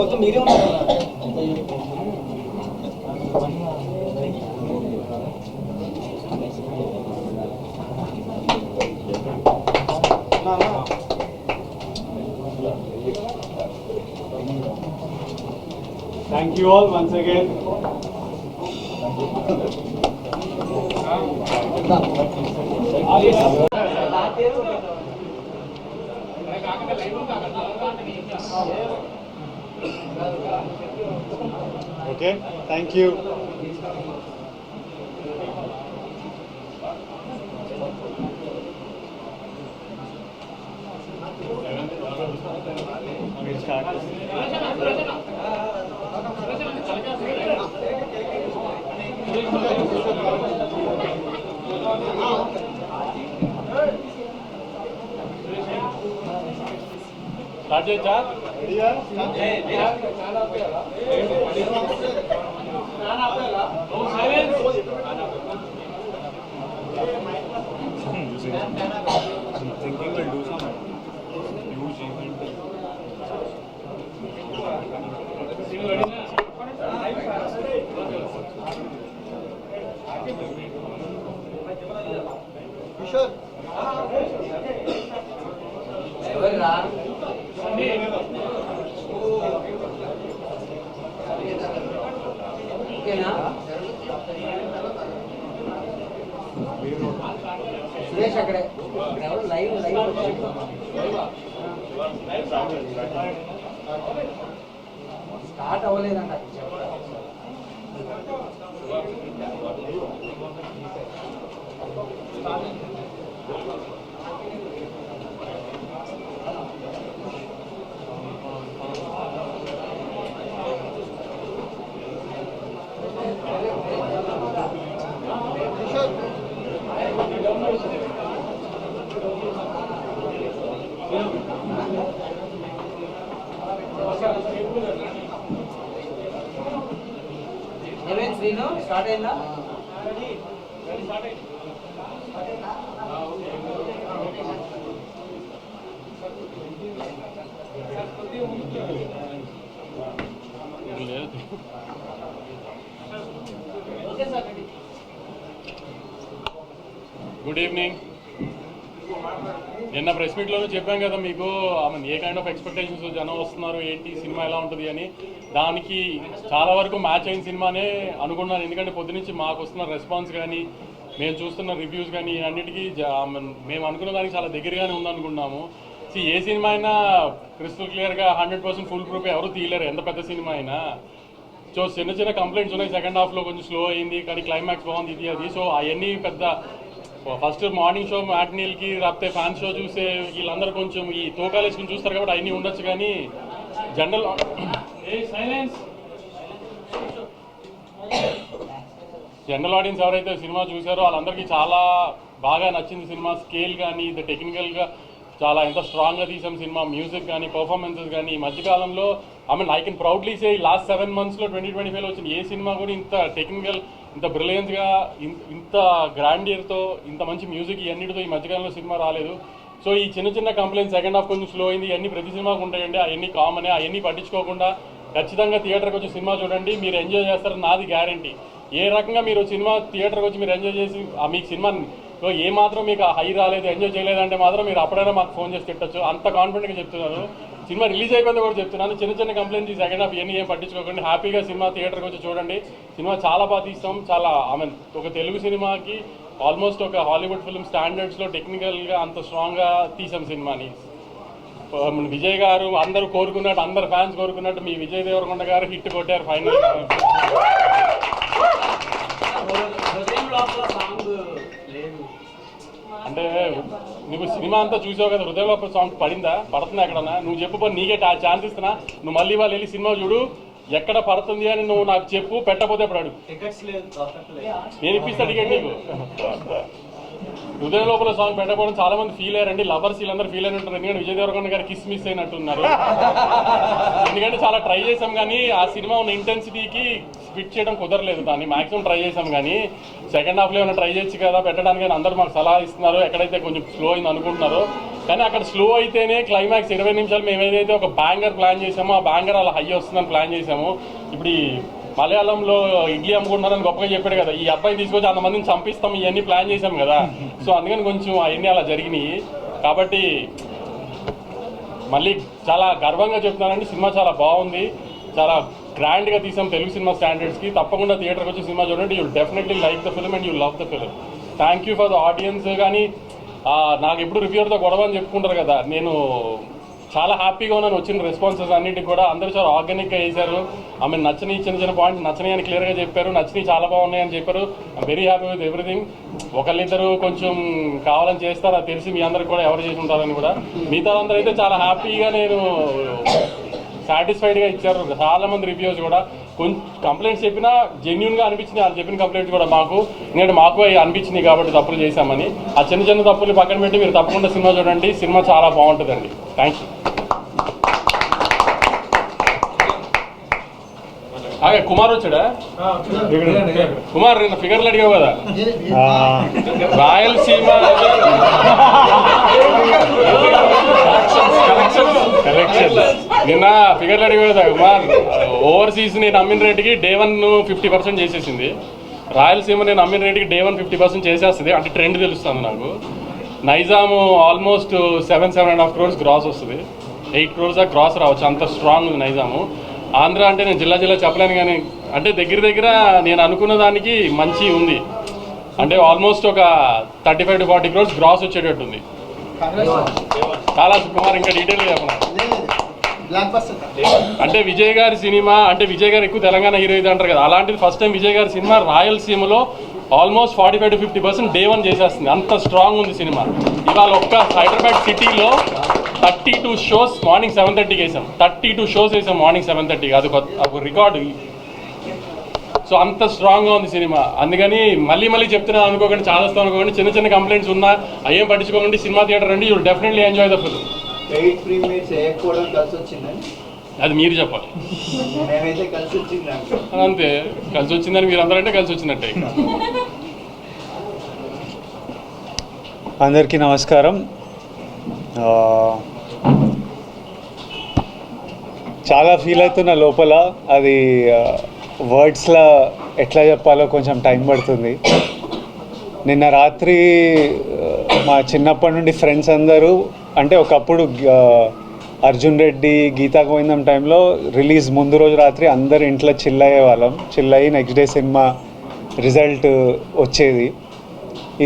మొత్తం మీరే ఉన్నారు. Thank you all once again. Okay, thank you. We'll start. Start your thinking we'll do some huge event. Sure. Suresh అక్కడే live start అవ్వలేదంట. Srinu start అయిందా? Good evening. నిన్న press మీట్లోనే చెప్పాం కదా మీకు ఏ కైండ్ ఆఫ్ ఎక్స్పెక్టేషన్స్ జనం వస్తున్నారు, ఏంటి సినిమా ఎలా ఉంటుంది అని. దానికి చాలా వరకు మ్యాచ్ అయిన సినిమానే అనుకున్నాను. ఎందుకంటే పొద్దునుంచి మాకు వస్తున్న రెస్పాన్స్ కానీ మేము చూస్తున్న రివ్యూస్ కానీ అన్నిటికీ మేము అనుకున్న దానికి చాలా దగ్గరగానే ఉందనుకున్నాము. ఏ సినిమా అయినా క్రిస్టల్ క్లియర్గా 100% ఫుల్ ప్రూఫ్ ఎవరు తీయలేరు, ఎంత పెద్ద సినిమా అయినా. సో చిన్న చిన్న కంప్లైంట్స్ ఉన్నాయి. సెకండ్ హాఫ్లో కొంచెం స్లో అయింది, కానీ క్లైమాక్స్ బాగుంది ఇది అది. సో అవన్నీ పెద్ద ఫస్ట్ మార్నింగ్ షో మ్యాట్నీల్కి రాకపోతే ఫ్యాన్ షో చూసే వీళ్ళందరూ కొంచెం ఈ తోకాలు వేసుకుని చూస్తారు కాబట్టి అవన్నీ ఉండొచ్చు. కానీ జనరల్ ఆడియన్స్ ఎవరైతే సినిమా చూసారో వాళ్ళందరికీ చాలా బాగా నచ్చింది సినిమా. స్కేల్ కానీ ఇది టెక్నికల్గా చాలా ఎంత స్ట్రాంగ్గా తీసాం సినిమా. మ్యూజిక్ కానీ పర్ఫార్మెన్సెస్ కానీ ఈ మధ్యకాలంలో I can proudly say last 7 monthsలో 2025లో వచ్చిన ఏ సినిమా కూడా ఇంత టెక్నికల్, ఇంత బ్రిలియన్స్గా, ఇంత గ్రాండియర్తో, ఇంత మంచి మ్యూజిక్ ఇవన్నిటితో ఈ మధ్యకాలంలో సినిమా రాలేదు. సో ఈ చిన్న చిన్న కంప్లైంట్స్ సెకండ్ హాఫ్ కొంచెం స్లో అయింది, ఇవన్నీ ప్రతి సినిమాకు ఉంటాయండి. అవన్నీ కామనే. అవన్నీ పట్టించుకోకుండా ఖచ్చితంగా థియేటర్కి వచ్చి సినిమా చూడండి, మీరు ఎంజాయ్ చేస్తారు, నాది గ్యారంటీ. ఏ రకంగా మీరు సినిమా థియేటర్కి వచ్చి మీరు ఎంజాయ్ చేసి మీకు సినిమా ఏ మాత్రం మీకు హై రాలేదు, ఎంజాయ్ చేయలేదంటే మాత్రం మీరు అప్పుడైనా మాకు ఫోన్ చేసి తిట్టచ్చు. అంత కాన్ఫిడెంట్గా చెప్తున్నాను. సినిమా రిలీజ్ అయిపోయింది కూడా చెప్తున్నాను. చిన్న చిన్న కంప్లైంట్స్ సెకండ్ హాఫ్ ఇవన్నీ ఏం పట్టించుకోకండి, హ్యాపీగా సినిమా థియేటర్కి వచ్చి చూడండి. సినిమా చాలా బాగా తీస్తాం. చాలా ఒక తెలుగు సినిమాకి ఆల్మోస్ట్ ఒక హాలీవుడ్ ఫిల్మ్ స్టాండర్డ్స్లో టెక్నికల్గా అంత స్ట్రాంగ్గా తీసాం సినిమాని. విజయ్ గారు అందరూ కోరుకున్నట్టు, అందరు ఫ్యాన్స్ కోరుకున్నట్టు మీ విజయ్ దేవరకొండ గారు హిట్ కొట్టారు ఫైనల్. అంటే నువ్వు సినిమా అంతా చూసావు కదా, హృదయంలో సాంగ్ పడిందా, పడుతుందా ఎక్కడన్నా? నువ్వు చెప్పు, నీకే ఛాన్స్ ఇస్తున్నా. నువ్వు మళ్ళీ వాళ్ళు వెళ్ళి సినిమా చూడు, ఎక్కడ పడుతుంది అని నువ్వు నాకు చెప్పు, పెట్టకపోతే ఇప్పుడు అడుగు, నేను ఇప్పిస్తా టికెట్ నీకు. హృదయ లోపల సాంగ్ పెట్టకపోవడం చాలా మంది ఫీల్ అయ్యారండి. లవర్స్ వీళ్ళందరూ ఫీల్ అయిన ఉంటారు. ఎందుకంటే విజయ్ దేవరకొండ గారు కిస్ మిస్ అయినట్టున్నారు. ఎందుకంటే చాలా ట్రై చేసాం కానీ ఆ సినిమా ఉన్న ఇంటెన్సిటీకి ఫిట్ చేయడం కుదరలేదు. దాన్ని మాక్సిమం ట్రై చేసాం కానీ సెకండ్ హాఫ్లో ఏమైనా ట్రై చేయొచ్చు కదా పెట్టడానికి అని అందరూ మాకు సలహా ఇస్తున్నారు. ఎక్కడైతే కొంచెం స్లో అయింది అనుకుంటున్నారో కానీ అక్కడ స్లో అయితేనే క్లైమాక్స్ 20 నిమిషాలు మేము ఏదైతే ఒక బ్యాంగర్ ప్లాన్ చేసామో ఆ బ్యాంగర్ అలా హై వస్తుందని ప్లాన్ చేసాము. ఇప్పుడు మలయాళంలో ఇడ్లీ అమ్ముకుంటున్నారని గొప్పగా చెప్పాడు కదా, ఈ అబ్బాయిని తీసుకొచ్చి అంతమందిని చంపిస్తాం ఇవన్నీ ప్లాన్ చేసాం కదా. సో అందుకని కొంచెం అవన్నీ అలా జరిగినాయి. కాబట్టి మళ్ళీ చాలా గర్వంగా చెప్తున్నానండి, సినిమా చాలా బాగుంది, చాలా గ్రాండ్గా తీసాం తెలుగు సినిమా స్టాండర్డ్స్కి. తప్పకుండా థియేటర్కి వచ్చి సినిమా చూడండి. You definitely like the film and you love the film. Thank you for the audience. కానీ నాకు ఎప్పుడు రివ్యూర్తో గొడవ అని చెప్పుకుంటారు కదా, నేను చాలా హ్యాపీగా ఉన్నాను. వచ్చిన రెస్పాన్సెస్ అన్నింటికి కూడా అందరూ చాలా ఆర్గానిక్గా చేశారు. ఆమె నచ్చని చిన్న పాయింట్ నచ్చని అని క్లియర్గా చెప్పారు, నచ్చని చాలా బాగున్నాయని చెప్పారు. I'm very happy with everything. ఒకళ్ళిద్దరు కొంచెం కావాలని చేస్తారు, అది తెలిసి మీ అందరికి కూడా ఎవరు చేసి ఉంటారని కూడా. మిగతా అందరూ అయితే చాలా హ్యాపీగా నేను సాటిస్ఫైడ్గా ఇచ్చారు. చాలా మంది రివ్యూస్ కూడా కొంచెం కంప్లైంట్స్ చెప్పినా జెన్యున్గా అనిపించింది. వాళ్ళు చెప్పిన కంప్లైంట్స్ కూడా మాకు ఎందుకంటే మాకు అవి అనిపించినాయి కాబట్టి తప్పులు చేశామని. ఆ చిన్న తప్పులు పక్కన పెట్టి మీరు తప్పకుండా సినిమా చూడండి. సినిమా చాలా బాగుంటుందండి. Thank you. అలాగే కుమార్ వచ్చాడా? కుమార్ నిన్న ఫిగర్లు అడిగావు కదా, రాయలసీమ నిన్న ఫిగర్లు అడిగావు కదా కుమార్. ఓవర్సీస్ నేను అమ్మిన రేటుకి డే 1 50% చేసేసింది. రాయలసీమ నేను అమ్మిన రేటుకి డే 1 50% చేసేస్తుంది. అంటే ట్రెండ్ తెలుస్తుంది నాకు. నైజాము ఆల్మోస్ట్ 7.5 crores గ్రాస్ వస్తుంది. 8 crores దాకా గ్రాస్ రావచ్చు, అంత స్ట్రాంగ్ ఉంది నైజాము. ఆంధ్ర అంటే నేను జిల్లా చెప్పలేను కానీ అంటే దగ్గర నేను అనుకున్న దానికి మంచి ఉంది. అంటే ఆల్మోస్ట్ ఒక 35 to 40 crores గ్రాస్ వచ్చేటట్టు ఉంది. చాలా కుమార్ ఇంకా డీటెయిల్గా చెప్పనా అంటే విజయ్ గారి సినిమా అంటే విజయ్ గారు ఎక్కువ తెలంగాణ హీరో ఇది అంటారు కదా, అలాంటిది ఫస్ట్ టైం విజయ్ గారి సినిమా రాయలసీమలో ఆల్మోస్ట్ 45 to 50% డే 1 చేసేస్తుంది. అంత స్ట్రాంగ్ ఉంది సినిమా. ఇవాళ ఒక్క హైదరాబాద్ సిటీలో 32 shows మార్నింగ్ 7:30కి వేసాం. 32 shows వేసాం మార్నింగ్ 7:30కి. అది ఒక రికార్డు. సో అంత స్ట్రాంగ్గా ఉంది సినిమా. అందుకని మళ్ళీ చెప్తున్నాను అనుకోకండి, చాలా వస్తాం అనుకోకండి. చిన్న కంప్లైంట్స్ ఉన్నా అయ్యేం పట్టించుకోకండి. సినిమా థియేటర్ రండి, you will definitely enjoy the film. అది మీరు చెప్పాలి. అంతే, కలిసి వచ్చిందని మీరు అందరంటే కలిసి వచ్చినట్టే. అందరికీ నమస్కారం. చాలా ఫీల్ అవుతున్నా లోపల. అది వర్డ్స్లో ఎట్లా చెప్పాలో కొంచెం టైం పడుతుంది. నిన్న రాత్రి మా చిన్నప్పటి నుండి ఫ్రెండ్స్ అందరూ అంటే ఒకప్పుడు అర్జున్ రెడ్డి గీతా గోవిందం టైంలో రిలీజ్ ముందు రోజు రాత్రి అందరు ఇంట్లో చిల్ అయ్యేవాళ్ళం. చిల్ అయ్యి నెక్స్ట్ డే సినిమా రిజల్ట్ వచ్చేది.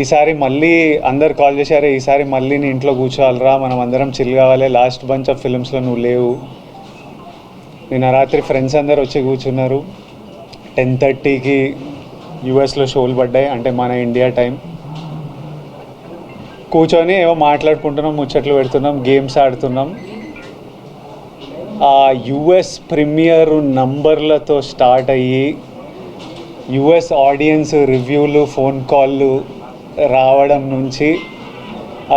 ఈసారి మళ్ళీ అందరు కాల్ చేశారు, ఈసారి మళ్ళీ నీ ఇంట్లో కూర్చోవాలరా, మనం అందరం చిల్ కావాలి, లాస్ట్ బంచ్ ఆఫ్ ఫిల్మ్స్లో నువ్వు లేవు. నిన్న రాత్రి ఫ్రెండ్స్ అందరు వచ్చి కూర్చున్నారు. 10:30కి యూఎస్లో షోలు పడ్డాయి, అంటే మన ఇండియా టైం. కూర్చొని ఏవో మాట్లాడుకుంటున్నాం, ముచ్చట్లు పెడుతున్నాం, గేమ్స్ ఆడుతున్నాం. ఆ యుఎస్ ప్రీమియర్ నంబర్లతో స్టార్ట్ అయ్యి యుఎస్ ఆడియన్స్ రివ్యూలు, ఫోన్ కాళ్ళు రావడం నుంచి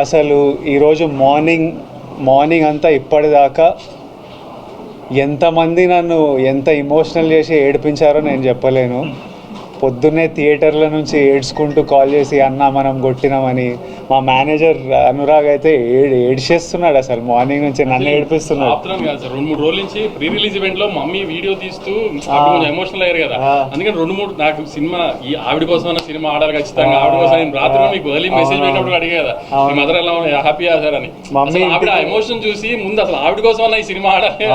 అసలు ఈరోజు మార్నింగ్ అంతా ఇప్పటిదాకా ఎంతమంది నన్ను ఎంత ఎమోషనల్ చేసి ఏడిపించారో నేను చెప్పలేను. పొద్దున్నే థియేటర్ల నుంచి ఏడ్చుకుంటూ కాల్ చేసి అన్న మనం కొట్టినామని. మా మేనేజర్ అనురాగ్ అయితే ఏడ్చేస్తున్నాడు అసలు మార్నింగ్ నుంచి, నన్ను ఏడిపిస్తున్నాడు. 2-3 రోజుల నుంచి ప్రీ రిలీజ్ ఈవెంట్ లో మమ్మీ వీడియో తీస్తూ ఎమోషనల్ అయ్యారు కదా. అందుకని 2-3 నాకు సినిమా ఈ ఆవిడ కోసం సినిమా ఆడారు ఖచ్చితంగా. ఆవిడ కోసం నేను రాత్రి మీకు ఎర్లీ మెసేజ్ పెట్టినప్పుడు అడిగా కదా మీ మదర్ ఎలా హ్యాపీ ఆడారని. ఆవిడ ఎమోషన్ చూసి ముందు అసలు ఆవిడ కోసం ఈ సినిమా ఆడాలి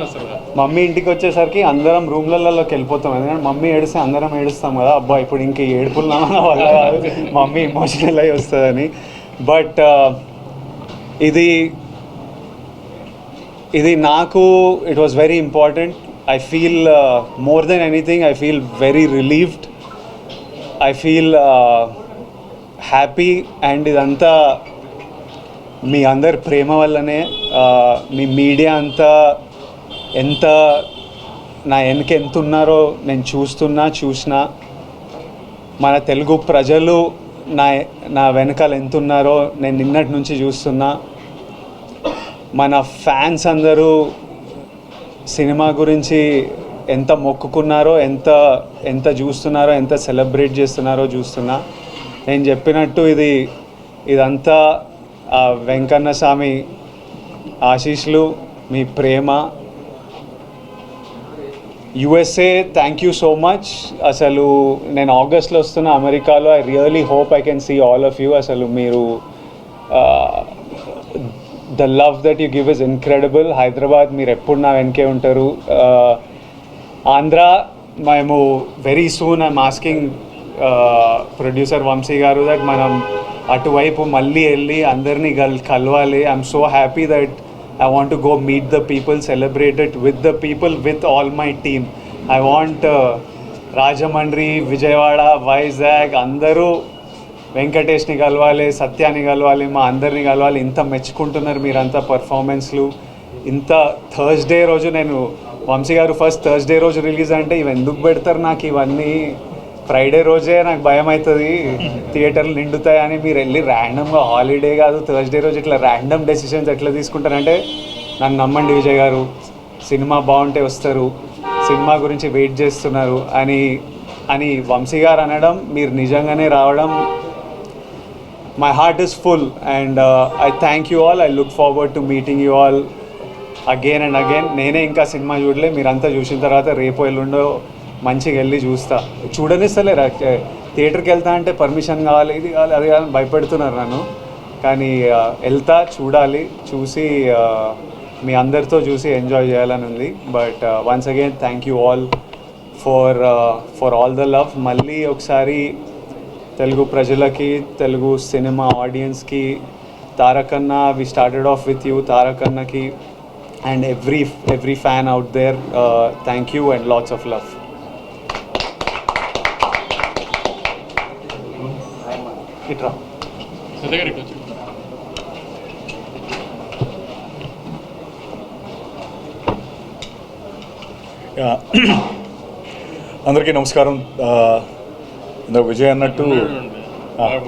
అసలు. మమ్మీ ఇంటికి వచ్చేసరికి అందరం రూమ్లలోకి వెళ్ళిపోతాం. ఎందుకంటే మమ్మీ ఏడిస్తే అందరం ఏడుస్తాం కదా, అబ్బా ఇప్పుడు ఇంక ఏడుపులు వల్ల కాదు, మమ్మీ ఎమోషనల్ అయ్యి వస్తుందని. బట్ ఇది నాకు it was very important. I feel more than anything I feel very relieved. I feel happy. And ఇదంతా మీ అందరి ప్రేమ వల్లనే. మీ మీడియా అంతా ఎంత నా వెనక ఎంత ఉన్నారో నేను చూసినా. మన తెలుగు ప్రజలు నా నా వెనకాల ఎంత ఉన్నారో నేను నిన్నటి నుంచి చూస్తున్నా. మన ఫ్యాన్స్ అందరూ సినిమా గురించి ఎంత మొక్కుకున్నారో, ఎంత చూస్తున్నారో, ఎంత సెలబ్రేట్ చేస్తున్నారో చూస్తున్నా. నేను చెప్పినట్టు ఇదంతా ఆ వెంకన్న స్వామి ఆశీస్సులు, మీ ప్రేమ. USA, thank you so much. అసలు నేను ఆగస్ట్లో వస్తున్న అమెరికాలో. I really hope I can see all of you. అసలు మీరు the love that you give is incredible. Hyderabad మీరు ఎప్పుడు నా వెనకే ఉంటారు. ఆంధ్ర మేము very soon I'm asking producer Vamshi garu that మనం అటువైపు మళ్ళీ వెళ్ళి అందరినీ కలవాలి. I'm so happy that I want to go meet the people, celebrate it with the people, with all my team. I want Rajamandri, Vijayawada, Vizag, అందరూ వెంకటేష్ని కలవాలి, సత్యాన్ని కలవాలి, మా అందరిని కలవాలి. ఇంత మెచ్చుకుంటున్నారు మీరంతా పర్ఫార్మెన్స్లు. ఇంత థర్స్డే రోజు నేను వంశీ గారు ఫస్ట్ థర్స్డే రోజు రిలీజ్ అంటే ఇవి ఎందుకు పెడతారు నాకు ఇవన్నీ, ఫ్రైడే రోజే నాకు భయం అవుతుంది థియేటర్లు నిండుతాయని. మీరు వెళ్ళి ర్యాండమ్గా హాలిడే కాదు థర్స్డే రోజు ఇట్లా ర్యాండమ్ డెసిషన్స్ ఎట్లా తీసుకుంటారంటే నన్ను నమ్మండి విజయ్ గారు, సినిమా బాగుంటే వస్తారు, సినిమా గురించి వెయిట్ చేస్తున్నారు అని వంశీ గారు అనడం, మీరు నిజంగానే రావడం, my heart is full. And I thank you all. I look forward to meeting you all again and again. నేనే ఇంకా సినిమా చూడలే, మీరంతా చూసిన తర్వాత రేపు ఎల్లుండో మంచిగా వెళ్ళి చూస్తా. చూడనిస్తలేరు థియేటర్కి వెళ్తా అంటే పర్మిషన్ కావాలి, ఇది కావాలి, అది కావాలి భయపెడుతున్నారు నన్ను. కానీ వెళ్తా, చూడాలి, చూసి మీ అందరితో చూసి ఎంజాయ్ చేయాలని ఉంది. But once again thank you all for all the love. మళ్ళీ ఒకసారి తెలుగు ప్రజలకి, తెలుగు సినిమా ఆడియన్స్కి, Tarakanna, we started off with you, తారకన్నకి and every fan out there, thank you and lots of love. ఇట్రా అందరికీ నమస్కారం. ఇందాక విజయ్ అన్నట్టు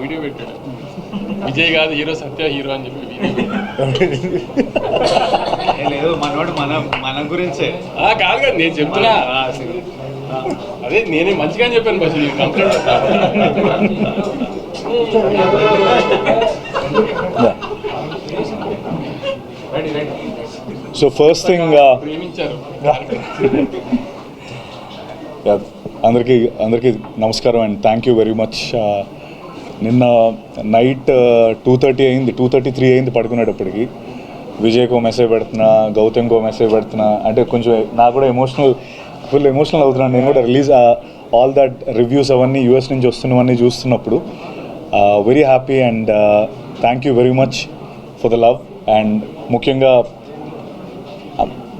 వీడియో పెట్టాడు, విజయ్ కాదు హీరో, సత్య హీరో అని చెప్పి. లేదు మనోడు మన గురించే కాదు కదా నేను చెప్తున్నా. అదే నేనే మంచిగా చెప్పాను bus complaint. So first thing ప్రేమించారు. అందరికీ నమస్కారం and thank you very much. నిన్న నైట్ 2:30 అయింది, 2:33 అయింది పడుకునేటప్పటికి. విజయ్కో మెసేజ్ పెడుతున్నా, గౌతమ్కో మెసేజ్ పెడుతున్నా, అంటే కొంచెం నాకు కూడా ఫుల్ ఎమోషనల్ అవుతున్నాను. నేను కూడా రిలీజ్ ఆల్ దట్ రివ్యూస్ అవన్నీ యూఎస్ నుంచి వస్తున్నవన్నీ చూస్తున్నప్పుడు very happy and thank you very much for the love. And ముఖ్యంగా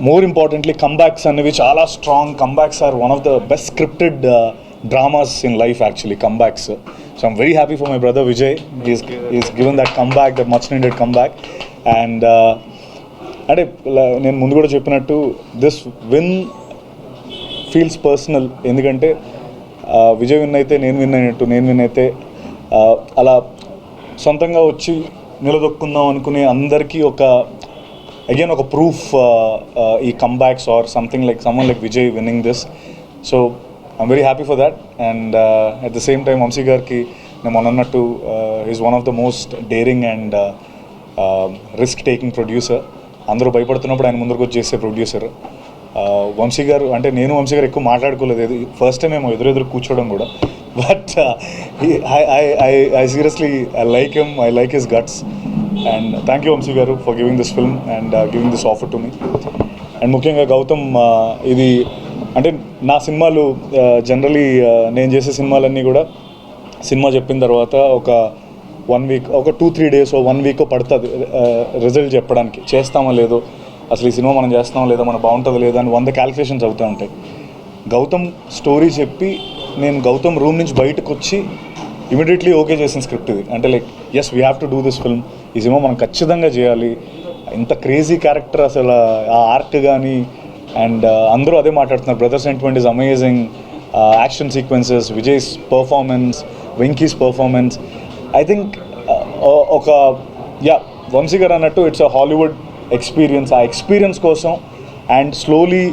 మోర్ ఇంపార్టెంట్లీ కమ్బ్యాక్స్ అనేవి చాలా strong. Comebacks are one of the best scripted dramas in life actually, comebacks. So I'm very happy for my brother Vijay. Is given that comeback, that much needed comeback. And అంటే నేను ముందు కూడా చెప్పినట్టు this win feels personal. ఎందుకంటే Vijay win అయితే నేను win అయినట్టు, నేను విన్ అయితే అలా సొంతంగా వచ్చి నిలదొక్కుందాం అనుకునే అందరికీ ఒక ప్రూఫ్ ఈ కమ్బ్యాక్స్ ఆర్ సంథింగ్ లైక్ సమ్మన్ like Vijay winning this. So I'm very happy for that. And at the same time Vamshi గారికి నేను మొన్నట్టు is one of the most daring and risk taking producer. అందరూ భయపడుతున్నప్పుడు ఆయన ముందరకు వచ్చి చేసే ప్రొడ్యూసర్. వంశీ గారు అంటే నేను వంశీ గారు ఎక్కువ మాట్లాడుకోలేదు, ఫస్ట్ టైం మేము ఎదురెదురు కూర్చోవడం కూడా. But I seriously I like him, I like his guts. And thank you Vamshi garu for giving this film and giving this offer to me. And ముఖ్యంగా గౌతమ్, ఇది అంటే నా సినిమాలు జనరలీ నేను చేసే సినిమాలన్నీ కూడా సినిమా చెప్పిన తర్వాత ఒక 1 వీక్, ఒక 2-3 days, 1 week పడుతుంది రిజల్ట్ చెప్పడానికి. చేస్తామో లేదో, అసలు ఈ సినిమా మనం చేస్తామో లేదో, మనం బాగుంటుందో లేదో అని 100 క్యాలిక్యులేషన్స్ అవుతూ ఉంటాయి. గౌతమ్ స్టోరీ చెప్పి నేను గౌతమ్ రూమ్ నుంచి బయటకు వచ్చి ఇమీడియట్లీ ఓకే చేసిన స్క్రిప్ట్ ఇది. అంటే like as we have to do this film, ఈ సినిమా మనం ఖచ్చితంగా చేయాలి. ఇంత క్రేజీ క్యారెక్టర్, అసలు ఆ ఆర్ట్ కానీ, అండ్ అందరూ అదే మాట్లాడుతున్నారు. Brother sentiment is amazing, action sequences, Vijay's performance, Venky's performance, I think ఒక వంశీ గారు అన్నట్టు ఇట్స్ అ హాలీవుడ్ ఎక్స్పీరియన్స్. ఆ ఎక్స్పీరియన్స్ కోసం అండ్ స్లోలీ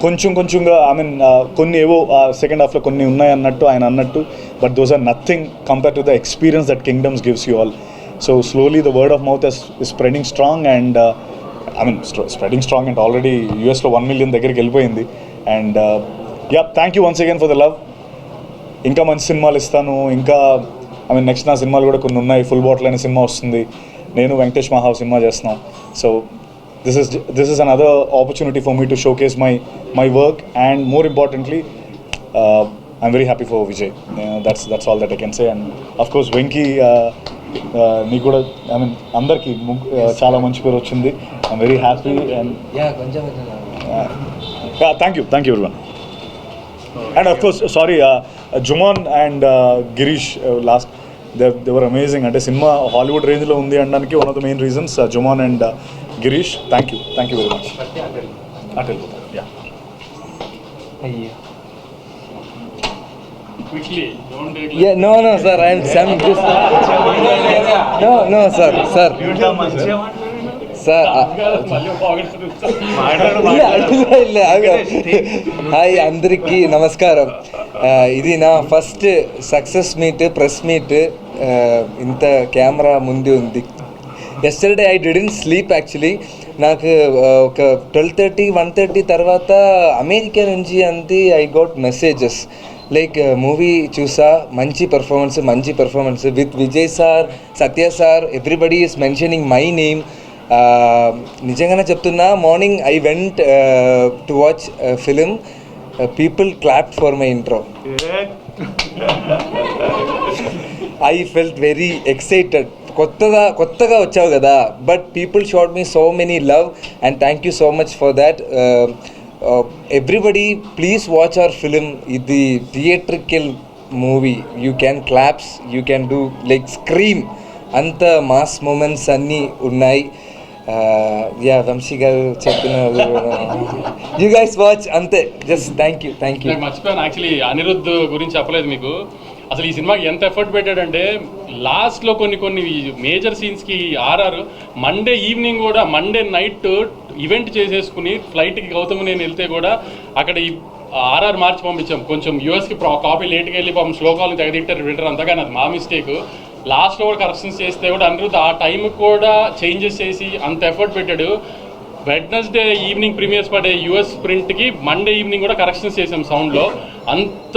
కొంచెంగా ఐ మీన్ కొన్ని ఏవో సెకండ్ హాఫ్లో కొన్ని ఉన్నాయి అన్నట్టు ఆయన అన్నట్టు, but those are nothing compare to the experience that Kingdom's gives you all. So slowly the word of mouth is spreading strong and I mean spreading strong and already యూఎస్లో 1 million దగ్గరికి వెళ్ళిపోయింది. And thank you once again for the love. ఇంకా మంచి సినిమాలు ఇస్తాను. ఇంకా I mean next నా సినిమాలు కూడా కొన్ని ఉన్నాయి. ఫుల్ బాటిల్ అనే సినిమా వస్తుంది. నేను వెంకటేష్ మహావ్ సినిమా చేస్తున్నాం. So this is another opportunity for me to showcase my work, and more importantly I'm very happy for Vijay. That's all that I can say. And of course Venki నీ కూడా I mean అందరికీ చాలా మంచి పేరు వచ్చింది. I'm very happy and thank you everyone. And of course sorry Juman and Girish last they were amazing. అంటే cinema Hollywood రేంజ్లో ఉంది అనడానికి one of the main reasons Juman and Girish. Thank you very much. Atel. Yeah. Quickly, don't take Yeah, no, sir. I am Sam. No, sir. Sir. Hi అందరికీ నమస్కారం. ఇది నా first success meet, press meet. ఇంత camera ముందు ఉంది. Yesterday I didn't sleep actually. నాకు ఒక 12:30, 1:30 తర్వాత అమెరికా నుంచి అంతే I got messages like movie చూసా, మంచి performance with Vijay sir, Satya sir, everybody is mentioning my name. నిజంగానే చెప్తున్నా, morning I went to watch film, people clapped for my intro. I felt very excited. కొత్తగా వచ్చావు కదా, but people showed me so many love and thank you so much for that. Everybody please watch our film. ఇది theatrical movie. You can claps, you can do like scream, అంత mass moments అన్నీ ఉన్నాయి. వంశీ గారు చెప్పిన you guys watch అంతే. Just thank you. మర్చిపోయాను actually Anirudh గురించి చెప్పలేదు మీకు. అసలు ఈ సినిమాకి ఎంత ఎఫర్ట్ పెట్టాడంటే లాస్ట్లో కొన్ని మేజర్ సీన్స్కి ఆర్ఆర్ మండే ఈవినింగ్ కూడా, మండే నైట్ ఈవెంట్ చేసేసుకుని ఫ్లైట్కి గౌతమ్ నేను వెళ్తే కూడా అక్కడ ఈ ఆర్ఆర్ మార్చి పంపించాం. కొంచెం యూఎస్కి కాపీ లేట్గా వెళ్ళి పాపం శ్లోకాలను తెగదిట్టారు వింటర్ అంతా, కానీ అది మా మిస్టేక్. లాస్ట్లో కూడా కరెక్షన్స్ చేస్తే కూడా అనిరుద్ధ్ ఆ టైంకి కూడా చేంజెస్ చేసి అంత ఎఫర్ట్ పెట్టాడు. వెడ్నెస్డే ఈవినింగ్ ప్రీమియర్స్ పడే యూఎస్ ప్రింట్కి మండే ఈవినింగ్ కూడా కరెక్షన్స్ చేసాం సౌండ్లో. అంత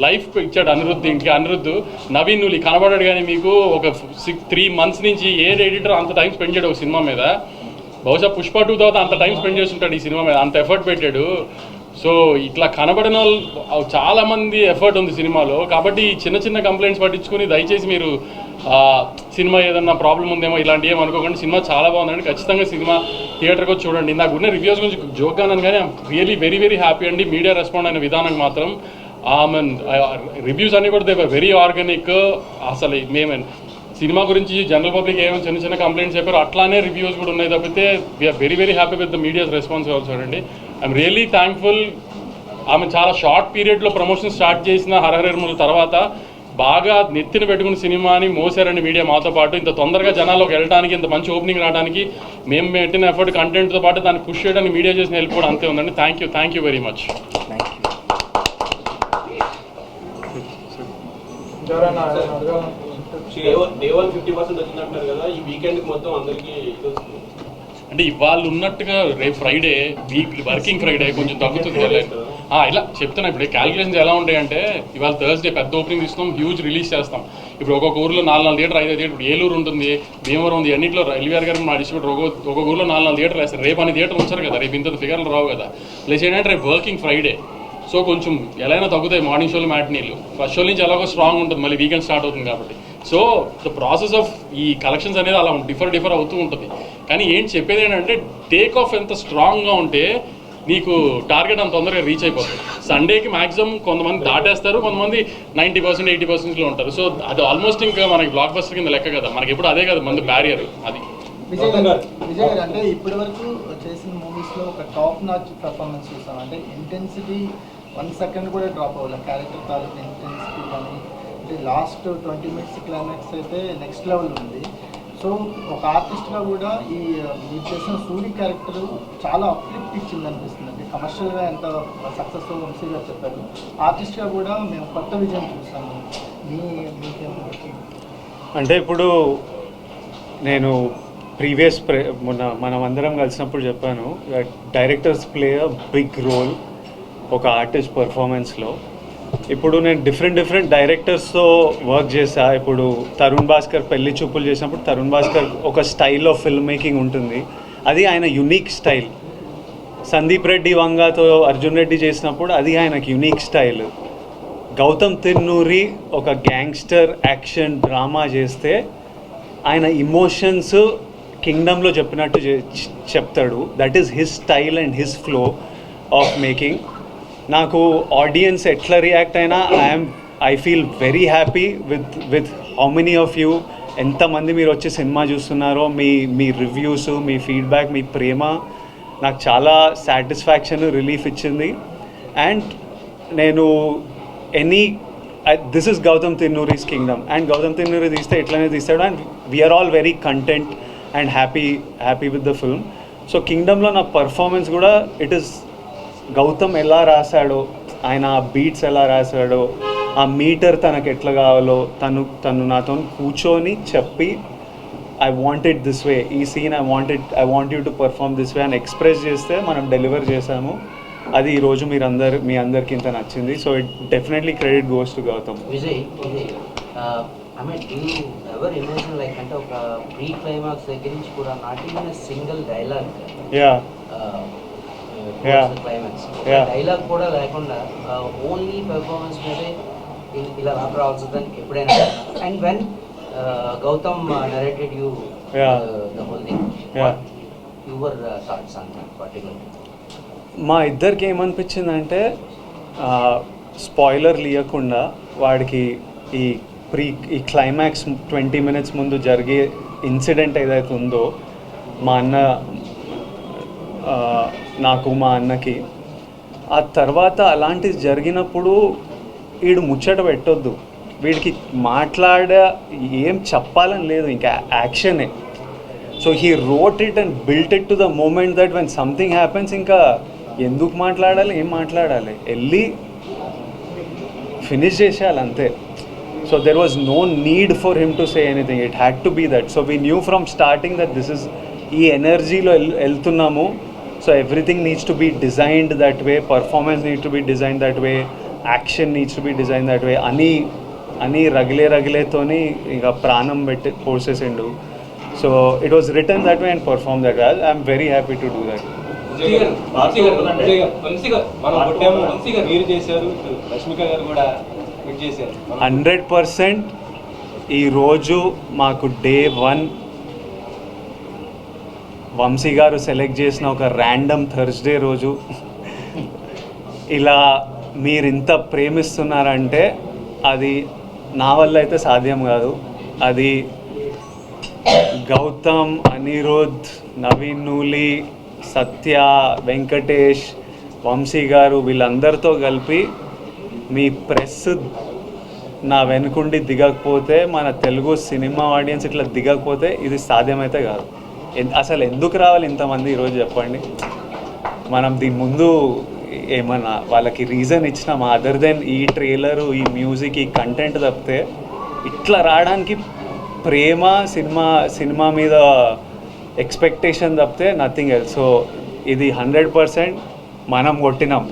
లైఫ్ ఇచ్చాడు అనిరుద్ధ్ ఇంటికి. అనిరుద్ధ్ నవీన్ నువ్వు కనబడాడు, కానీ మీకు ఒక 3 months నుంచి ఏ ఎడిటర్ అంత టైం స్పెండ్ చేయడు ఒక సినిమా మీద. బహుశా పుష్ప 2 తర్వాత అంత టైం స్పెండ్ చేస్తుంటాడు ఈ సినిమా మీద, అంత ఎఫర్ట్ పెట్టాడు. సో ఇట్లా కనబడిన వాళ్ళు చాలామంది ఎఫర్ట్ ఉంది సినిమాలో. కాబట్టి చిన్న కంప్లైంట్స్ పట్టించుకుని దయచేసి మీరు సినిమా ఏదన్నా ప్రాబ్లం ఉందేమో ఇలాంటివి ఏమి అనుకోకండి. సినిమా చాలా బాగుందండి. ఖచ్చితంగా సినిమా థియేటర్కి వచ్చి చూడండి. నాకు ఉన్న రివ్యూస్ గురించి జోక్గా అన్నాను, కానీ రియలీ వెరీ హ్యాపీ అండి. మీడియా రెస్పాండ్ అయిన విధానం మాత్రం రివ్యూస్ అన్నీ కూడా దే వర్ వెరీ ఆర్గానిక్. అసలు మేము సినిమా గురించి జనరల్ పబ్లిక్ ఏమైనా చిన్న కంప్లైంట్స్ చెప్పారు, అట్లానే రివ్యూస్ కూడా ఉన్నాయి తప్పితే we're very happy with the media's response also అండి. I'm really thankful. ఆమె చాలా షార్ట్ పీరియడ్లో ప్రమోషన్ స్టార్ట్ చేసిన హరహరముల తర్వాత బాగా నెత్తిన పెట్టుకున్న సినిమాని మోసారండి మీడియా మాతో పాటు. ఇంత తొందరగా జనాల్లోకి వెళ్ళడానికి, ఇంత మంచి ఓపెనింగ్ రావడానికి మేము పెట్టిన ఎఫర్ట్ కంటెంట్తో పాటు దాన్ని పుష్ చేయడానికి మీడియా చేసిన హెల్ప్ కూడా అంతే ఉందండి. Thank you very much. అంటే ఇవాళ ఉన్నట్టుగా రేపు ఫ్రైడే వర్కింగ్ ఫ్రైడే కొంచెం తగ్గుతుంది. ఇలా చెప్తున్నా. ఇప్పుడు క్యాలిక్యులేషన్స్ ఎలా ఉంటాయంటే, ఇవాళ థర్స్డే పెద్ద ఓపెనింగ్ తీసుకున్నాం, హ్యూజ్ రిలీజ్ చేస్తాం. ఇప్పుడు ఒక్కొక్క ఊర్లో 4 థియేటర్, 5 థియేటర్. ఇప్పుడు ఏలూరు ఉంటుంది, భీమవరం ఉంది, అన్నింటిలో ఎల్వీఆర్ గారు మా డిస్ట్రిబ్యూటర్ ఒక్కొక్క ఊర్లో 4 థియేటర్లు వేస్తారు. రేపు అన్ని థియేటర్లు వచ్చారు కదా, రేపు ఇంత ఫిగర్లు రావు కదా. ప్లస్ ఏంటంటే రేపు వర్కింగ్ ఫ్రైడే, సో కొంచెం ఎలా అయినా తగ్గుతాయి మార్నింగ్ షోలు, మ్యాట్నీలు. ఫస్ట్ షో నుంచి ఎలాగో స్ట్రాంగ్ ఉంటుంది, మళ్ళీ వీకెండ్ స్టార్ట్ అవుతుంది కాబట్టి. సో ద ప్రాసెస్ ఆఫ్ ఈ కలెక్షన్స్ అనేది అలా డిఫర్ అవుతూ ఉంటుంది. కానీ ఏంటి చెప్పేది ఏంటంటే, టేక్ ఆఫ్ ఎంత స్ట్రాంగ్గా ఉంటే నీకు టార్గెట్ అంత తొందరగా రీచ్ అయిపోతుంది. సండేకి మ్యాక్సిమం కొంతమంది దాటేస్తారు, కొంతమంది 90%, 80%లో ఉంటారు. సో అది ఆల్మోస్ట్ ఇంకా మనకి బ్లాక్ బస్టర్ కింద లెక్క కదా, మనకి ఎప్పుడు అదే కదా మంది బ్యారియర్. అది విజయ్ గారు అంటే ఇప్పటి వరకు చేసిన మూవీస్లో ఒక టాప్ నాచ్ పర్ఫార్మెన్స్ చూసాం. అంటే ఇంటెన్సిటీ 1 second కూడా డ్రాప్ అవ్వాలి. క్యారెక్టర్ తాలూకు ఇంటెన్సిటీ కానీ అంటే లాస్ట్ 20 minutes క్లైమాక్స్ అయితే నెక్స్ట్ లెవెల్ ఉంది. సో ఒక ఆర్టిస్ట్గా కూడా మీరు చేసిన సూరి క్యారెక్టర్ చాలా అప్లిఫ్ట్ ఇచ్చింది అనిపిస్తుంది. అంటే కమర్షియల్గా ఎంత సక్సెస్ వంశీగా చెప్పారు, ఆర్టిస్ట్గా కూడా మేము కొత్త విజయం చూస్తాము. మీకేమో అంటే ఇప్పుడు నేను ప్రీవియస్ మనం అందరం కలిసినప్పుడు చెప్పాను, directors play a big role ఒక ఆర్టిస్ట్ పర్ఫార్మెన్స్లో. ఇప్పుడు నేను డిఫరెంట్ డైరెక్టర్స్తో వర్క్ చేశా. ఇప్పుడు తరుణ్ భాస్కర్ పెళ్లి చూపులు చేసినప్పుడు తరుణ్ భాస్కర్ ఒక స్టైల్ ఆఫ్ ఫిల్మ్ మేకింగ్ ఉంటుంది, అది ఆయన యునిక్ స్టైల్. సందీప్ రెడ్డి వంగాతో అర్జున్ రెడ్డి చేసినప్పుడు అది ఆయనకి యునిక్ స్టైల్. గౌతమ్ తిన్నూరి ఒక గ్యాంగ్స్టర్ యాక్షన్ డ్రామా చేస్తే ఆయన ఇమోషన్స్ కింగ్డమ్లో చెప్పినట్టు చెప్తాడు. That is his style and his flow of making. నాకు ఆడియన్స్ ఎట్లా రియాక్ట్ అయినా I feel very happy with how many of you, ఎంతమంది మీరు వచ్చి సినిమా చూస్తున్నారో, మీ రివ్యూస్, మీ ఫీడ్బ్యాక్, మీ ప్రేమ నాకు చాలా సాటిస్ఫాక్షన్, రిలీఫ్ ఇచ్చింది. అండ్ నేను this is Gautam Tinnuri's Kingdom, and Gautam Tinnuri తీస్తే ఇట్లనే తీస్తాడు, and we're all very content and happy with the film. So కింగ్డమ్లో నా పర్ఫార్మెన్స్ కూడా ఇట్ ఈస్ గౌతమ్ ఎలా రాశాడో, ఆయన ఆ బీట్స్ ఎలా రాశాడో, ఆ మీటర్ తనకు ఎట్లా కావాలో తను నాతో కూర్చొని చెప్పి I want it this way, ఈ scene I want you to perform this way అని ఎక్స్ప్రెస్ చేస్తే మనం డెలివర్ చేసాము. అది ఈరోజు మీ అందరికి ఇంత నచ్చింది. So it definitely credit goes to Gautam. Vijay, I mean, do you ever imagine like అంటే ఒక ప్రీ క్లైమాక్స్ దగ్గర నుంచి కూడా not even a single dialogue climax dialogue కూడా లేకుండా ఓన్లీ పెర్ఫార్మెన్స్ మీదే ఇలా రావాల్సిందని ఎప్పుడైనా? And when Gautam narrated you the whole thing, your thoughts on that particular? మా ఇద్దరికి ఏమనిపించిందంటే, స్పాయిలర్ లేకుండా వాడికి ఈ క్లైమాక్స్ 20 minutes ముందు జరిగే ఇన్సిడెంట్ ఏదైతే ఉందో, నాకు మా అన్నకి ఆ తర్వాత అలాంటిది జరిగినప్పుడు వీడు ముచ్చట పెట్టొద్దు, వీడికి ఏం చెప్పాలని లేదు, ఇంకా యాక్షనే. So he wrote it and built it to the moment that when something happens ఇంకా ఎందుకు మాట్లాడాలి, ఏం మాట్లాడాలి, వెళ్ళి ఫినిష్ చేసేయాలి అంతే. So there was no need for him to say anything. It had to be that. So we knew from starting that this is ee energy lo elthunnamu. So everything needs to be designed that way. Performance needs to be designed that way. Action needs to be designed that way. Ani ragile toni inga pranam petti posesindu. So it was written that way and performed that way. I am very happy to do that. మీరు చేశారు, రష్మిక గారు కూడా 100% ఈరోజు మాకు day 1 Vamsi గారు select చేసిన ఒక random Thursday రోజు ఇలా మీరు ఇంత ప్రేమిస్తున్నారంటే అది నా వల్ల అయితే సాధ్యం కాదు. అది గౌతమ్, అనిరుద్, నవీన్ నూలి, సత్య, వెంకటేష్, వంశీ గారు వీళ్ళందరితో కలిపి మీ ప్రెస్ నా వెనుకుండి దిగకపోతే, మన తెలుగు సినిమా ఆడియన్స్ ఇట్లా దిగకపోతే ఇది సాధ్యమైతే కాదు. అసలు ఎందుకు రావాలి ఇంతమంది ఈరోజు చెప్పండి? మనం దీని ముందు ఏమన్నా వాళ్ళకి రీజన్ ఇచ్చినామా అదర్ దెన్ ఈ ట్రైలరు, ఈ మ్యూజిక్, ఈ కంటెంట్ తప్పితే? ఇట్లా రావడానికి ప్రేమ, సినిమా మీద ఎక్స్పెక్టేషన్ తప్పితే నథింగ్ ఎల్స్. సో ఇది 100% మనం కొట్టినాం.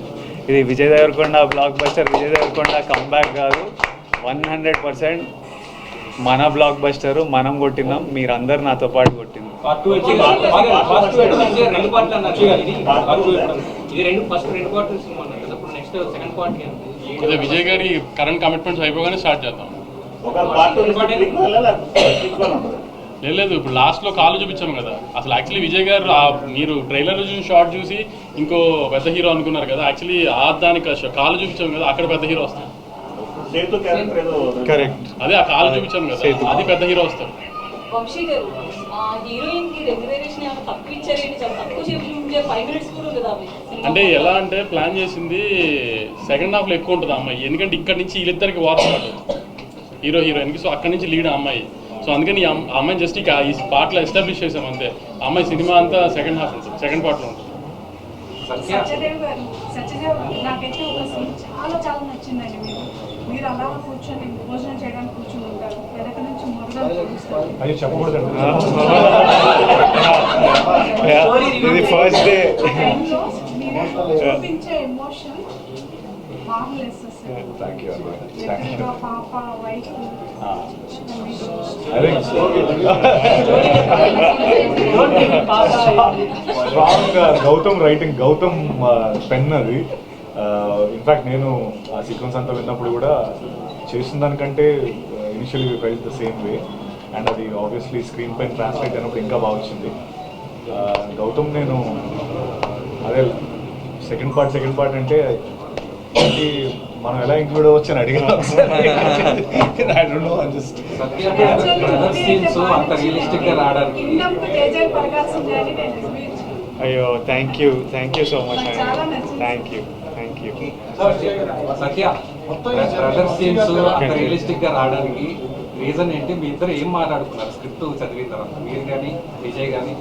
ఇది Vijay Deverakonda blockbuster, Vijay Deverakonda comeback కాదు, 100% మన బ్లాక్ బస్టరు, మనం కొట్టినాం, మీరందరూ నాతో పాటు కొట్టింది. అదే విజయ్ గారి కరెంట్ కమిట్మెంట్స్ అయిపోగానే స్టార్ట్ చేద్దాం. లేదు, ఇప్పుడు లాస్ట్లో కాలు చూపించాం కదా. అసలు యాక్చువల్లీ విజయ్ గారు మీరు ట్రైలర్ చూసి షార్ట్ చూసి ఇంకో పెద్ద హీరో అనుకున్నారు కదా. యాక్చువల్లీ దానికి కాలు చూపించాం కదా, అక్కడ పెద్ద హీరో వస్తాడు. కరెక్ట్, అదే ఆ కాలు చూపించాం కదా, అది పెద్ద హీరో వస్తాడు. వంశీ గారు హీరోయిన్ కి రెగ్యులరేషన్ ఏమైనా తక్కువ ఇచ్చారేంటి? చాలా తక్కువ చెప్పి 5 minutes కూడా కదా. అంటే ఎలా అంటే ప్లాన్ చేసింది సెకండ్ హాఫ్లో ఎక్కువ ఉంటుంది అమ్మాయి, ఎందుకంటే ఇక్కడ నుంచి వీళ్ళిద్దరికి వార్ స్టార్ట్. హీరో హీరోయిన్కి. సో అక్కడి నుంచి లీడ్ అమ్మాయి. సో అందుకని ఆ అమ్మాయిని జస్ట్ ఇక ఈ పార్ట్లో ఎస్టాబ్లిష్ చేసాం అంతే. ఆ అమ్మాయి సినిమా అంతా సెకండ్ హాఫ్ ఉంటుంది, సెకండ్ పార్ట్లో ఉంటుంది. సత్యదేవ్ గారు, సత్యదేవ్ నాకైతే ఒక సీన్ చాలా నచ్చిందండి. మీరు అలా కూర్చొని భోజనం చేయడానికి కూర్చొని ఉంటారు, వెనక నుంచి అది చెప్పకూడదండి. ఇది ఫస్ట్ డే. మీరు చూపించే ఎమోషన్ మార్వెలెస్ అసలు. Thank you. పాప wife strong Gautam writing, Gautam pen అది. ఇన్ఫ్యాక్ట్ నేను ఆ సీక్వెన్స్ అంతా విన్నప్పుడు కూడా చేసిన దానికంటే initially felt the same way. And అది ఆబ్వియస్లీ స్క్రీన్ పైన ట్రాన్స్లేట్ అయినప్పుడు ఇంకా బాగా వచ్చింది. గౌతమ్ నేను అదే సెకండ్ పార్ట్ అంటే మనం ఎలా ఇంక్లూడ్ అవ్వచ్చు అని అడిగాను. అయ్యో థ్యాంక్ యూ సో మచ్ అండి. Thank you. Satya brother scenes అంత రియలిస్టిక్ గా రావడానికి రీజన్ ఏంటి? మీ ఇద్దరు ఏం మాట్లాడుకున్నారు స్క్రిప్ట్ చదివిన తర్వాత, మీరు కానీ విజయ్ కానీ?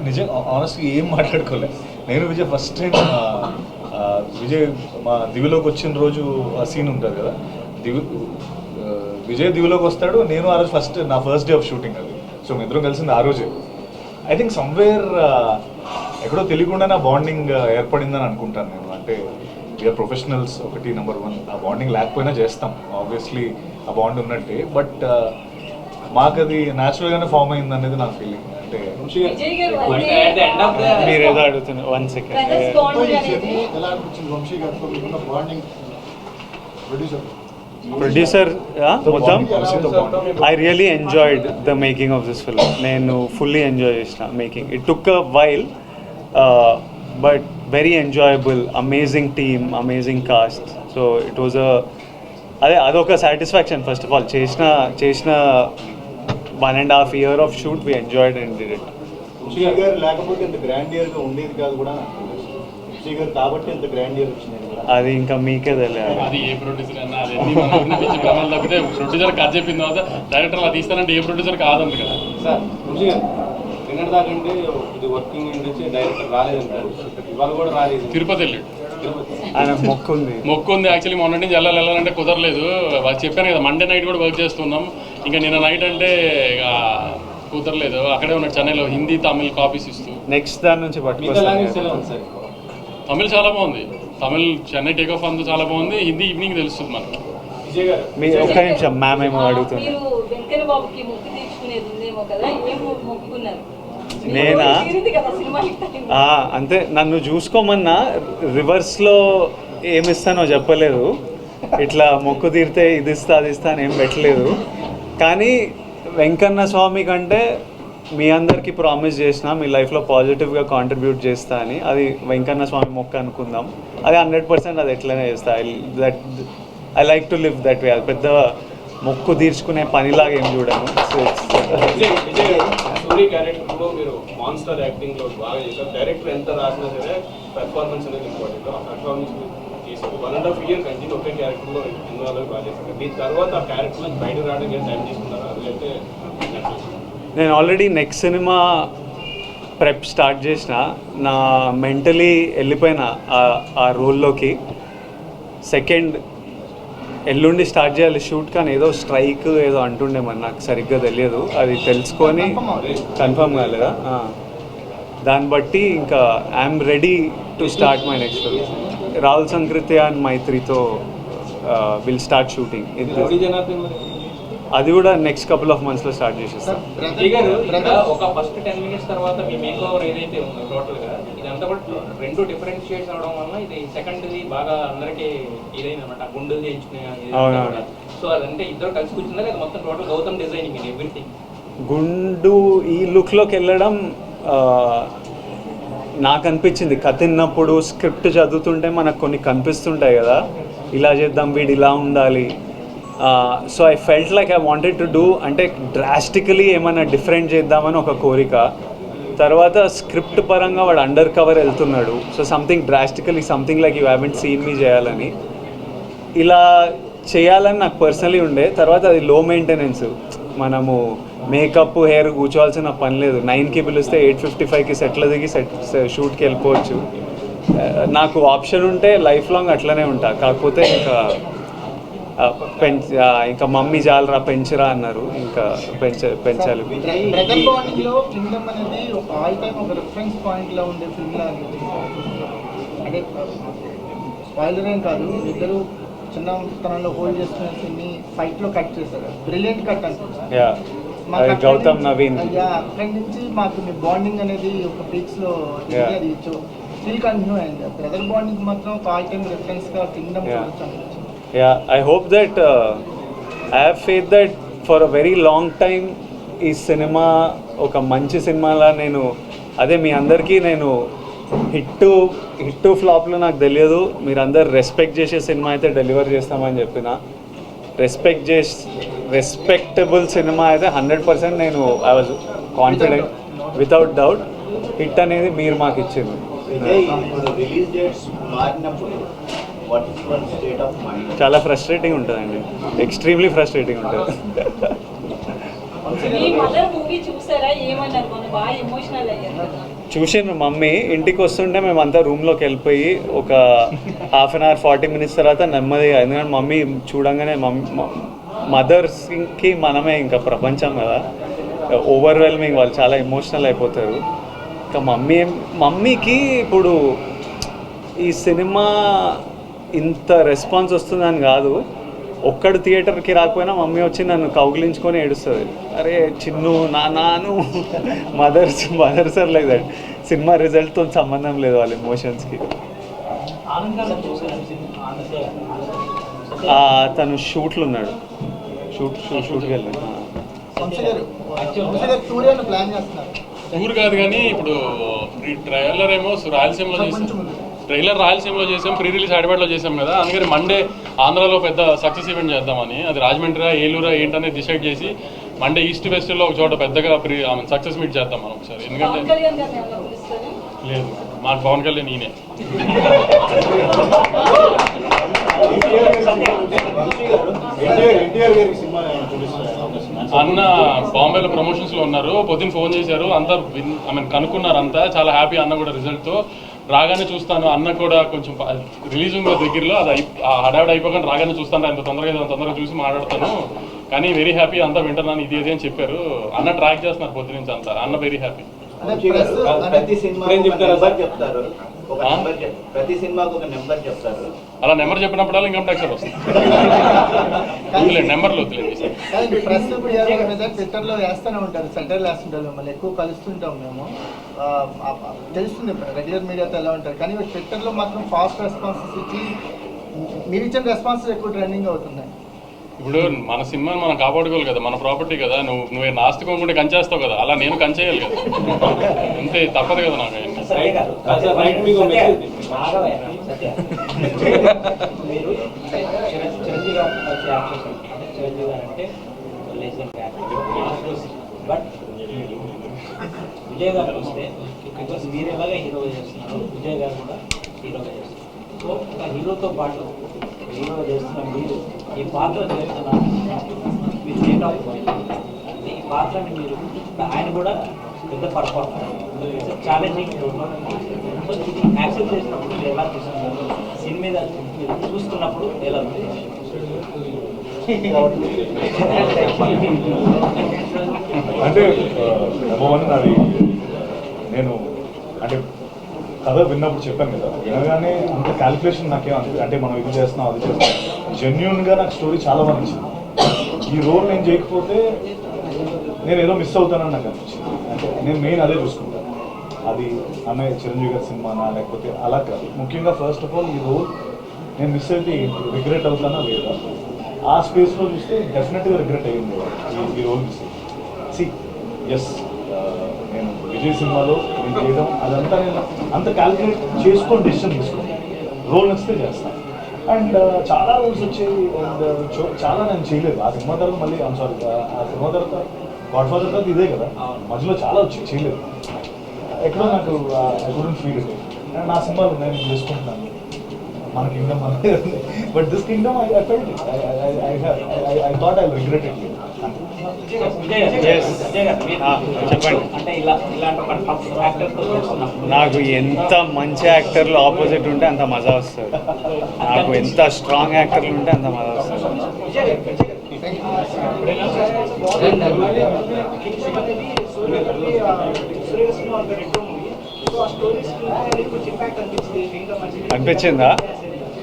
నిజం ఆనెస్ట్గా ఏం మాట్లాడుకోలేదు. నేను విజయ్ ఫస్ట్ టైం విజయ్ మా దివిలోకి వచ్చిన రోజు ఆ సీన్ ఉంటుంది కదా, విజయ్ దివిలోకి వస్తాడు, నేను ఆ రోజు నా ఫస్ట్ డే ఆఫ్ షూటింగ్ అది. సో మీ ఇద్దరం కలిసింది ఆ రోజే. ఐ థింక్ సమ్వేర్ ఎక్కడో తెలియకుండా నా బాండింగ్ ఏర్పడిందని అనుకుంటాను నేను. అంటే వీఆర్ ప్రొఫెషనల్స్ ఒకటి, నెంబర్ 1. ఆ బాండింగ్ లేకపోయినా చేస్తాం ఆబ్వియస్లీ, ఆ బాండ్ ఉన్నట్టే. బట్ మాకు అది న్యాచురల్గానే ఫామ్ అయింది అనేది నా ఫీలింగ్. అంటే విజయ్ గారు మీరు ఏదో అడుగుతున్నారు. 1 సెకండ్. ఎలా అనిపించింది వంశీ గారితో మీకున్న బాండింగ్? ప్రొడ్యూసర్ మొత్తం I really enjoyed the making of this film. నేను ఫుల్లీ ఎంజాయ్ చేసిన making. It took a while but very enjoyable. Amazing team, amazing cast. So it was అదొక సాటిస్ఫాక్షన్. ఫస్ట్ ఆఫ్ ఆల్ చేసిన 1.5 year of shoot we enjoyed and did it. Vamsi garu లేకపోతే ఇంత గ్రాండియర్గా ఉండేది కాదు కూడా. వంశీ గారు కాబట్టి ఇంత గ్రాండియర్ వచ్చింది. అది ఇంకా మీకే తెలియాలి. అది ఏ ప్రొడ్యూసర్ అన్నా అది ప్రమాణం తప్పితే ప్రొడ్యూసర్ కథ చెప్పిన తర్వాత డైరెక్టర్ అది తీస్తానంటే ఏ ప్రొడ్యూసర్ కాదండి కదా. సార్ వంశీ గారు నిన్నటి దాకంటే ఇది వర్కింగ్ నుంచి డైరెక్టర్ రాలేదంటారు, ఇవాళ కూడా రాలేదు. తిరుపతి వెళ్ళాడు. ఆయన మొక్కు ఉంది యాక్చువల్లీ మొన్న నుంచి వెళ్ళాలంటే కుదరలేదు. వాళ్ళు చెప్పాను కదా, మండే నైట్ కూడా వర్క్ చేస్తున్నాం. ఇంకా నిన్న నైట్ అంటే ఇక కుదరలేదు. అక్కడే ఉన్నాడు చెన్నైలో, హిందీ తమిళ్ కాపీస్ ఇస్తూ. నెక్స్ట్ దాని నుంచి తమిళ్ చాలా బాగుంది. తమిళ్ చెన్నై టేక్ ఆఫ్ అంతా చాలా బాగుంది. హిందీ ఈవినింగ్ తెలుస్తుంది మనకి. ఒక్క నిమిషం, మ్యామ్ ఏమో అడుగుతున్నారు. మీరు వెంకన్న బాబుకి మొక్కు తీర్చుకునేది ఉందేమో కదా, ఏం మొక్కుకున్నారు? నేనా? అంతే, నన్ను చూసుకోమన్నా రివర్స్లో ఏమిస్తానో చెప్పలేదు. ఇట్లా మొక్కు తీరితే ఇది ఇస్తా అది ఇస్తా అని ఏం పెట్టలేదు. కానీ వెంకన్న స్వామి కంటే మీ అందరికీ ప్రామిస్ చేసిన మీ లైఫ్లో పాజిటివ్గా కాంట్రిబ్యూట్ చేస్తా అని. అది వెంకన్న స్వామి మొక్క అనుకుందాం. అది 100% అది ఎట్లనే చేస్తా. I like to live that way. అది పెద్ద మొక్కు తీర్చుకునే పనిలాగా ఏం చూడను. సూరి క్యారెక్టర్లో మీరు మాన్స్టర్ యాక్టింగ్లో బాగా చేశారు. డైరెక్టర్ ఎంత రాసినా సరే పెర్ఫార్మెన్స్ అనేది ఇంపార్టెంట్. ఆ పెర్ఫార్మెన్స్ తీసుకు 1.5 year కంటిన్యూ ఒకే క్యారెక్టర్లో ఇన్వాల్వ్ బాగా చేశారు. దీని తర్వాత ఆ క్యారెక్టర్ నుంచి బయట రావడానికి టైం తీసుకున్నారు. అదైతే నేను already next cinema prep start చేసిన. నా మెంటలీ వెళ్ళిపోయిన ఆ రోల్లోకి. సెకండ్ ఎల్లుండి స్టార్ట్ చేయాలి షూట్, కానీ ఏదో స్ట్రైక్ ఏదో అంటుండే మరి నాకు సరిగ్గా తెలియదు. అది తెలుసుకొని కన్ఫర్మ్ కాలేదా, దాన్ని బట్టి ఇంకా I'm ready to start my next film. Rahul Sankrityan and మైత్రితో విల్ స్టార్ట్ షూటింగ్. అది కూడా నెక్స్ట్ కపుల్ ఆఫ్ మంత్స్లో స్టార్ట్ చేసేస్తాం. ఒక ఫస్ట్ 10 minutes తర్వాత మీ మేక్ ఓవర్ ఏదైతే ఉందో టోటల్గా ఇదంతా కూడా 2 డిఫరెంట్ షేడ్స్ అవడం వల్ల ఇది సెకండ్ది బాగా అందరికీ ఇదైంది అనమాట. గుండు చేయించుకునే. సో అదంటే ఇద్దరు కలిసి కూర్చుందా లేదా మొత్తం టోటల్ గౌతమ్ డిజైనింగ్ ఇది ఎవ్రీథింగ్? గుండు ఈ లుక్లోకి వెళ్ళడం నాకు అనిపించింది. కథ విన్నప్పుడు స్క్రిప్ట్ చదువుతుంటే మనకు కొన్ని కనిపిస్తుంటాయి కదా, ఇలా చేద్దాం, వీడు ఇలా ఉండాలి. So I felt like I wanted to do, అంటే డ్రాస్టికలీ ఏమైనా డిఫరెంట్ చేద్దామని ఒక కోరిక. తర్వాత స్క్రిప్ట్ పరంగా వాడు అండర్ కవర్ వెళ్తున్నాడు. So something drastically, something like you haven't seen me చేయాలని. ఇలా చేయాలని నాకు పర్సనలీ ఉండే. తర్వాత అది లో మెయింటెనెన్స్, మనము మేకప్ హెయిర్ కూర్చోవాల్సిన పని లేదు. 9కి పిలిస్తే 8:55కి సెట్లో దిగి షూట్కి వెళ్ళిపోవచ్చు. నాకు ఆప్షన్ ఉంటే లైఫ్ లాంగ్ అట్లనే ఉంటా. కాకపోతే ఇంకా మమ్మీ జాలరా పెంచరా అన్నారు, ఇంకా పెంచాలి. బ్రదర్ బాండింగ్ లో కింగ్డమ్ అనేది ఒక ఆల్ టైమ్ ఒక రిఫరెన్స్ పాయింట్ లో ఉండే ఫిల్మ్ లా అంటే స్పాయిలర్ ఏం కాదు, ఇద్దరు చిన్నతనంలో హోల్డ్ చేసుకునే సీన్ని ఫైట్ లో కట్ చేశారు. బ్రిలియంట్ కట్ అనుకుంటా. గౌతమ్ నవీన్ అక్కడి నుంచి మాకు మీ బాండింగ్ అనేది ఒక పీక్స్ లో అది స్టిల్ కంటిన్యూ అయింది. బ్రదర్ బాండింగ్ మాత్రం ఒక ఆల్ టైమ్ రిఫరెన్స్ గా కింగ్డమ్ చూడొచ్చు అనిపించింది. I hope that I have faith that for a very long time ఈ సినిమా ఒక మంచి సినిమాలా నేను అదే మీ అందరికీ నేను హిట్ ఫ్లాప్లో నాకు తెలియదు. మీరందరు రెస్పెక్ట్ చేసే సినిమా అయితే డెలివర్ చేస్తామని చెప్పిన. రెస్పెక్టబుల్ సినిమా అయితే 100% నేను I was confident, without doubt. Hit అనేది మీరు మాకు ఇచ్చింది. చాలా ఫ్రస్ట్రేటింగ్ ఉంటుందండి, ఎక్స్ట్రీమ్లీ ఫ్రస్ట్రేటింగ్ ఉంటుంది. చూసాను మమ్మీ ఇంటికి వస్తుంటే మేమంతా రూమ్లోకి వెళ్ళిపోయి ఒక హాఫ్ అన్ అవర్ 40 minutes తర్వాత నెమ్మదిగా, ఎందుకంటే మమ్మీ చూడంగానే మదర్స్కి మనమే ఇంకా ప్రపంచం కదా, ఓవర్వెల్మింగ్, వాళ్ళు చాలా ఎమోషనల్ అయిపోతారు. ఇంకా మమ్మీకి ఇప్పుడు ఈ సినిమా ఇంత రెస్పాన్స్ వస్తుందని కాదు, ఒక్కడు థియేటర్కి రాకపోయినా మమ్మీ వచ్చి నన్ను కౌగిలించుకొని ఏడుస్తుంది. అరే చిన్ను నాను mothers are like that. Cinema రిజల్ట్తో సంబంధం లేదు వాళ్ళ ఎమోషన్స్కి. తను షూట్లు ఉన్నాడు, షూట్కి వెళ్ళాడు. టూర్ కాదు కానీ ఇప్పుడు ఈ ట్రైలర్ ఏమో రాయలసీమలో చేసాం, రాయలసీమలో చేసాం, ప్రీ రిలీజ్ హైదరాబాద్లో చేసాం కదా. అందుకని మండే ఆంధ్రాలో పెద్ద సక్సెస్ ఈవెంట్ చేద్దామని, అది రాజమండ్రి ఏలూరా ఏంటనేది డిసైడ్ చేసి మండే ఈస్ట్ వెస్ట్లో ఒక చోట పెద్దగా సక్సెస్ మీట్ చేద్దాం మనం ఒకసారి. ఎందుకంటే లేదు, మాకు పవన్ కళ్యాణ్ ఈయనే. అన్న బాంబేలో ప్రమోషన్స్లో ఉన్నారు, పొద్దున్న ఫోన్ చేశారు, అంతా కనుక్కున్నారు, అంతా చాలా హ్యాపీ. అన్న కూడా రిజల్ట్తో రాగానే చూస్తాను, అన్న కూడా కొంచెం రిలీజ్ ఉంది దగ్గరలో, అది హడావిడి అయిపోకుండా రాగానే చూస్తాను, అంత తొందరగా చూసి మాట్లాడతాను, కానీ వెరీ హ్యాపీ, అంతా వింటున్నాను, ఇది అని చెప్పారు. అన్న ట్రాక్ చేస్తున్నారు పొద్దు నుంచి అంతా, అన్న వెరీ హ్యాపీ. అలా నెంబర్ చెప్పినప్పుడల్లా ఇన్కమ్ ట్యాక్స్ వస్తుంది. నెంబర్లు వద్దులేదు. ట్విట్టర్లో వేస్తూనే ఉంటారు, సెంటర్లో వేస్తుంటారు, మిమ్మల్ని ఎక్కువ కలుస్తుంటాం మేము, తెలుస్తుంది రెగ్యులర్ మీడియాతో ఎలా ఉంటారు. కానీ ట్విట్టర్లో మాత్రం ఫాస్ట్ రెస్పాన్సెస్ ఇచ్చి మీరు ఇచ్చిన రెస్పాన్సెస్ ఎక్కువ ట్రెండింగ్ అవుతున్నాయి. ఇప్పుడు మన సినిమాని మనం కాపాడుకోవాలి కదా, మన ప్రాపర్టీ కదా, నువ్వే నాస్తికోకుండా కంచేస్తావు కదా, అలా నేను కంచేయాలి కదా, అంతే, తప్పదు కదా నాకు. బట్ విజయ్ గారు వస్తే బికాస్ మీరు ఎలాగ హీరోగా చేస్తున్నారు, విజయ్ గారు కూడా హీరోగా చేస్తున్నారు. సో ఒక హీరోతో పాటు హీరోగా చేస్తున్న మీరు ఈ పాత్ర చేస్తున్నారు, మీరు డేట్ ఆఫ్ ఈ పాత్రని మీరు, ఆయన కూడా పెద్ద పర్ఫార్మర్, ఛాలెంజింగ్. సో ఇది యాక్సెప్ట్ చేసినప్పుడు మీరు ఎలా చూస్తున్నారు, సీన్ మీద మీరు చూస్తున్నప్పుడు ఎలా ఉంది? అంటే అది నేను అంటే కథ విన్నప్పుడు చెప్పాను కదా, వినగానే అంత క్యాలిక్యులేషన్ నాకేం అంటే మనం ఇది చేస్తున్నాం అది చేస్తున్నాం, జెన్యున్గా నాకు స్టోరీ చాలా బాగా నచ్చింది. ఈ రోల్ నేను చేయకపోతే నేను ఏదో మిస్ అవుతానని నాకు అనిపించింది. అంటే నేను మెయిన్ అదే చూసుకుంటాను, అది అన్నయ్య చిరంజీవి గారి సినిమానా లేకపోతే అలా కాదు. ముఖ్యంగా ఫస్ట్ ఆఫ్ ఆల్ ఈ రోల్ నేను మిస్ అయితే రిగ్రెట్ అవుతానా లేదా, ఆ స్పేస్లో చూస్తే డెఫినెట్గా రిగ్రెట్ అయ్యింది ఈ రోల్ మిస్ అయ్యింది. సి ఎస్, నేను విజయ్ సినిమాలో నేను చేయడం అదంతా నేను అంత క్యాలిక్యులేట్ చేసుకొని డెసిషన్ తీసుకుని రోల్ నచ్చితే చేస్తాను. అండ్ చాలా రోల్స్ వచ్చాయి, అండ్ చాలా నేను చేయలేదు ఆ సినిమా తర్వాత. మళ్ళీ సారీ, ఆ సినిమా తర్వాత గాడ్ ఫాదర్ తర్వాత ఇదే కదా, మధ్యలో చాలా వచ్చి చేయలేదు. ఎక్కడో నాకు I couldn't feel it. And నా సినిమాలు నేను చేసుకుంటున్నాను, మన కింగ్డమ్ అనేది ఉంది. But this Kingdom I felt it. I thought I regret it. చెప్పండి. అంటే ఇలాంటి ఒక టఫ్ యాక్టర్తో చేస్తున్నప్పుడు నాకు ఎంత మంచి యాక్టర్లు ఆపోజిట్ ఉంటే అంత మజా వస్తుంది. నాకు ఎంత స్ట్రాంగ్ యాక్టర్లు ఉంటే అంత మజా వస్తుంది. అనిపించిందా?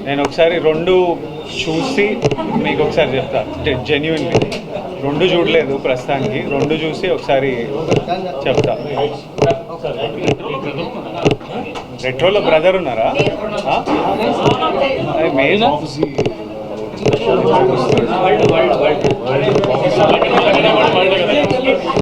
నేను ఒకసారి రెండు చూసి మీకు ఒకసారి చెప్తా. జెన్యున్లీ రెండు చూడలేదు ప్రస్తుతానికి, రెండు చూసి ఒకసారి చెప్తా. రెట్రోలో బ్రదర్ ఉన్నారా? Main world